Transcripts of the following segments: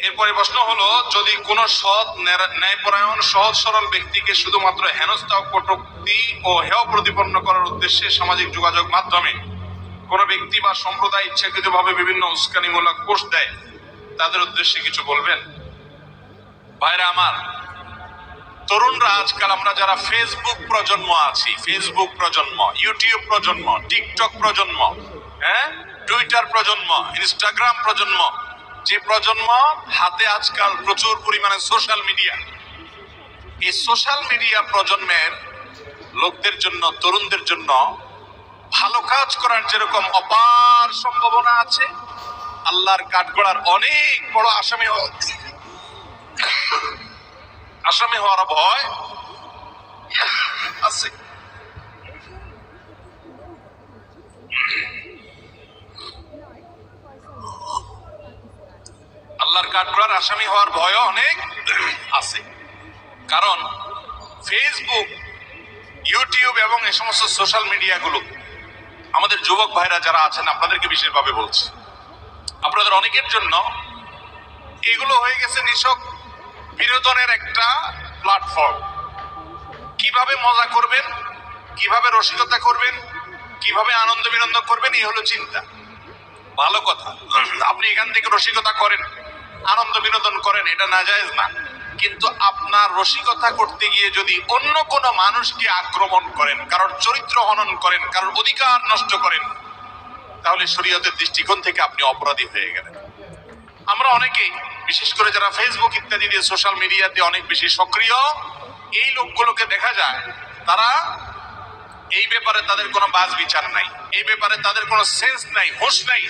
এরপরে প্রশ্ন হলো, যদি কোন সৎ ন্যায়পরায়ণ সহজ সরল ব্যক্তিকে শুধুমাত্র হেনস্থা কটূক্তি ও হেয় প্রতিপন্ন করার উদ্দেশ্যে সামাজিক যোগাযোগ মাধ্যমে কোন ব্যক্তি বা সম্প্রদায় ইচ্ছাকৃতভাবে বিভিন্ন উস্কানিমূলক পোস্ট দেয়, তাদের উদ্দেশ্যে কিছু বলবেন? ভাইরা আমার, তরুণরা আজকাল আমরা যারা ফেসবুক প্রজন্ম আছি, ফেসবুক প্রজন্ম, ইউটিউব প্রজন্ম, টিকটক প্রজন্ম, টুইটার প্রজন্ম, ইনস্টাগ্রাম প্রজন্ম, যে প্রজন্ম হাতে আজকাল প্রচুর পরিমাণে সোশ্যাল মিডিয়া, এই সোশ্যাল মিডিয়া প্রজন্মের লোকদের জন্য, তরুণদের জন্য ভালো কাজ করার যেরকম অপার সম্ভাবনা আছে, আল্লাহর কাঠগড়ার অনেক বড় আসামি হওয়ার ভয় আছে। আল্লাহর কাঠগড়ার আসামি হওয়ার ভয় অনেক আছে। কারণ ফেসবুক, ইউটিউব এবং এই সমস্ত সোশ্যাল মিডিয়া গুলো আমাদের যুবক ভাইরা যারা আছেন, আপনাদেরকে বিশেষভাবে বলছি, আপনাদের অনেকের জন্য এগুলো হয়ে গেছে নিছক বিনোদনের একটা প্ল্যাটফর্ম। কিভাবে মজা করবেন, কিভাবে রসিকতা করবেন, কিভাবে আনন্দ বিনোদন করবেন, এই হলো চিন্তা। ভালো কথা, আপনি এখান থেকে রসিকতা করেন, আনন্দ বিনোদন করেন, এটা নাজায়েজ না। কিন্তু আপনার রসিকতা করতে গিয়ে যদি অন্য কোনো মানুষকে আক্রমণ করেন, কারোর চরিত্র হনন করেন, কারোর অধিকার নষ্ট করেন, তাহলে শরীয়তের দৃষ্টিকোণ থেকে আপনি অপরাধী হয়ে গেলেন। আমরা অনেকেই, বিশেষ করে যারা ফেসবুক ইত্যাদি দিয়ে সোশ্যাল মিডিয়াতে অনেক বেশি সক্রিয়, এই লোকগুলোকে দেখা যায় তারা এই ব্যাপারে তাদের কোনো বাজ বিচার নাই, এই ব্যাপারে তাদের কোনো সেন্স নাই, হুঁশ নাই,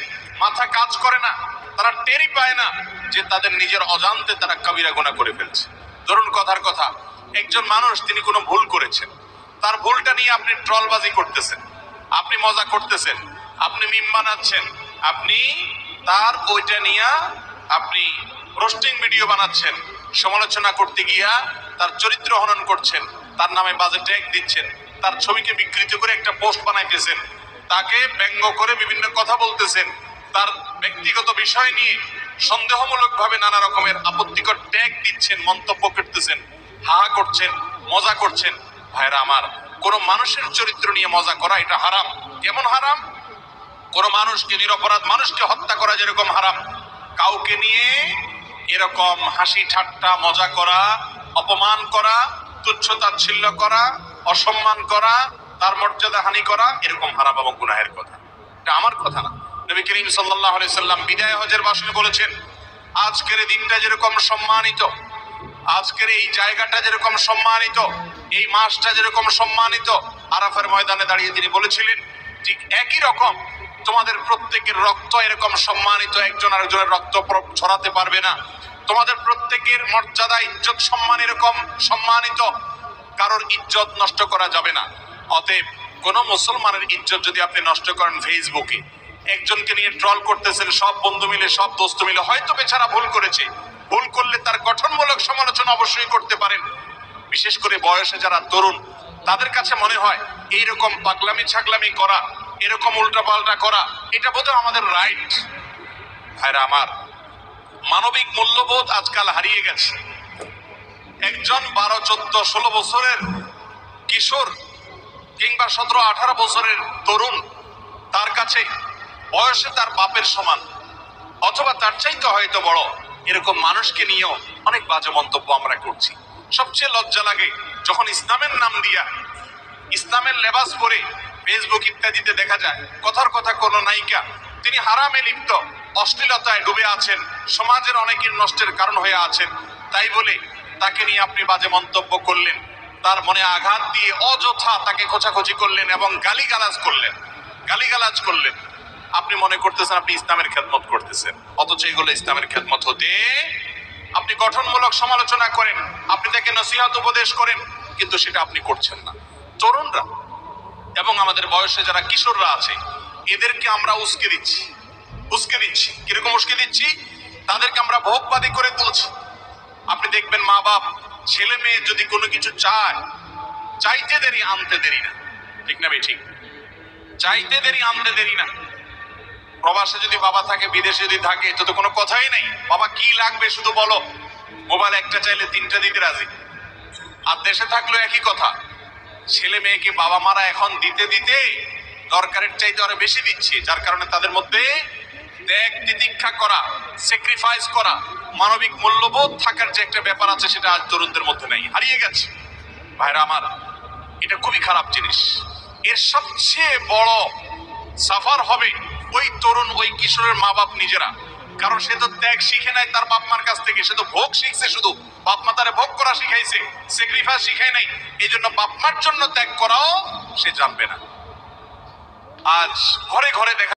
মাথা কাজ করে না, তারা টেরই পায় না যে তাদের নিজের অজান্তে তারা কবিরা গুনাহ করে ফেলছে। ধরুন কথার কথা, একজন মানুষ তিনি কোনো ভুল করেছেন, তার ভুলটা নিয়ে আপনি ট্রলবাজি করতেছেন, আপনি মজা করতেছেন, আপনি মিম বানাচ্ছেন, আপনি তার ওইটা নিয়ে আপনি রোস্টিং ভিডিও বানাচ্ছেন, সমালোচনা করতে গিয়া তার চরিত্র হনন করছেন, তার নামে বাজে ট্যাগ দিচ্ছেন, তার ছবিকে বিকৃত করে একটা পোস্ট বানাইতেছেন, তাকে ব্যঙ্গ করে বিভিন্ন কথা বলতেছেন, তার ব্যক্তিগত বিষয় নিয়ে সন্দেহমূলক ভাবে নানা রকমের আপত্তিকর ট্যাগ দিচ্ছেন, মন্তব্য করতেছেন, হাহা করছেন, মজা করছেন। ভাইরা আমার, কোন মানুষের চরিত্র নিয়ে মজা করা এটা হারাম। কেমন হারাম? কোন মানুষকে, নিরপরাধ মানুষকে হত্যা করা যেরকম হারাম, কাউকে নিয়ে এরকম হাসি ঠাট্টা মজা করা, অপমান করা, তুচ্ছ তাচ্ছিল্য করা, অসম্মান করা, তার মর্যাদা হানি করা, এরকম হারাম এবং গুনাহের কথা। এটা আমার কথা না, নবী করিম সাল্লাল্লাহু আলাইহি সাল্লাম বিদায় হজের ভাষণে বলেছেন, আজকের দিনটা যেরকম সম্মানিত, আজকের এই জায়গাটা যেরকম সম্মানিত, এই মাসটা যেরকম সম্মানিত, আরাফার ময়দানে দাঁড়িয়ে তিনি বলেছিলেন, ঠিক একই রকম তোমাদের প্রত্যেকের রক্ত এরকম সম্মানিত, একজন আরেকজনের রক্ত ছড়াতে পারবে না। তোমাদের প্রত্যেকের মর্যাদা, ইজ্জত, সম্মান এরকম সম্মানিত, কারোর ইজ্জত নষ্ট করা যাবে না। অতএব কোন মুসলমানের ইজ্জত যদি আপনি নষ্ট করেন ফেসবুকে, একজনকে নিয়ে ট্রল করতেছেন, সব বন্ধু মিলে, সব দোস্ত মিলে, হয়তো বেচারা ভুল করেছে, ভুল করলে তার গঠনমূলক সমালোচনা অবশ্যই করতে পারেন। বিশেষ করে বয়সে যারা তরুণ, তাদের কাছে মনে হয় এইরকম পাগলামি ছাগলামি করা, এরকম উল্টাপাল্টা করা, এটা বোধহয় আমাদের রাইট। ভাইরা আমার, মানবিক মূল্যবোধ আজকাল হারিয়ে গেছে। একজন 12, 14, 16 বছরের কিশোর কিংবা 17, 18 বছরের তরুণ, তার কাছে বয়সে তার বাপের সমান অথবা তার চাইতে হয়তো বড়, এরকম মানুষকে নিয়েও অনেক বাজে মন্তব্য আমরা করছি। সবচেয়ে লজ্জা লাগে যখন ইসলামের নাম দিয়া, ইসলামের লেবাস পরে ফেসবুক ইত্যাদিতে দেখা যায় কথার কথা কোনো নায়িকা, তিনি হারামে লিপ্ত, অশ্লীলতায় ডুবে আছেন, সমাজের অনেকের নষ্টের কারণ হয়ে আছেন, তাই বলে তাকে নিয়ে আপনি বাজে মন্তব্য করলেন, তার মনে আঘাত দিয়ে অযথা তাকে খোঁচাখুচি করলেন এবং গালিগালাজ করলেন। আপনি মনে করতেছেন আপনি ইসলামের খেদমত করতেছেন, অথচ এগুলো ইসলামের খেদমত হতে, আপনি গঠনমূলক সমালোচনা করেন, আপনি তাকে নসিহত উপদেশ করেন, কিন্তু সেটা আপনি করছেন না। তরুণরা এবং আমাদের বয়সে যারা কিশোররা আছে, এদেরকে আমরা উস্কে দিচ্ছি। কিরকম উস্কে দিচ্ছি? তাদেরকে আমরা ভোগবাদী করে তুলছি। আপনি দেখবেন মা বাপ ছেলে মেয়ে যদি কোনো কিছু চায়, চাইতে দেরি আনতে দেরি না, ঠিক না ভাই? ঠিক, চাইতে দেরি আনতে দেরি না। প্রবাসে যদি বাবা থাকে, বিদেশে যদি থাকে, তো কোনো কথাই নাই। বাবা কি লাগবে শুধু বলো, মোবাইল একটা চাইলে 3টা দিতে রাজি। আর দেশে থাকলেও একই কথা। ছেলে মেয়েকে বাবা মারা এখন দিতে দিতে দরকারের চাইতে আরো বেশি দিচ্ছে, যার কারণে তাদের মধ্যে ত্যাগ তিতিক্ষা করা, স্যাক্রিফাইস করা, মানবিক মূল্যবোধ থাকার যে একটা ব্যাপার আছে, সেটা আজ তরুণদের মধ্যে নাই, হারিয়ে গেছে। ভাইরা আমার, এটা খুবই খারাপ জিনিস। এর সবচেয়ে বড় সাফার হবে ওই তরুণ, ওই কিশোরের মা বাপ নিজেরা। কারণ সে তো ত্যাগ শিখে নাই তার বাপ মার কাছ থেকে, সে তো ভোগ শিখছে। শুধু বাপ মা তারে ভোগ করা শিখাইছে, স্যাক্রিফাইস শিখায় নাই। এই জন্য বাপ মার জন্য ত্যাগ করাও সে জানবে না। আজ ঘরে ঘরে দেখা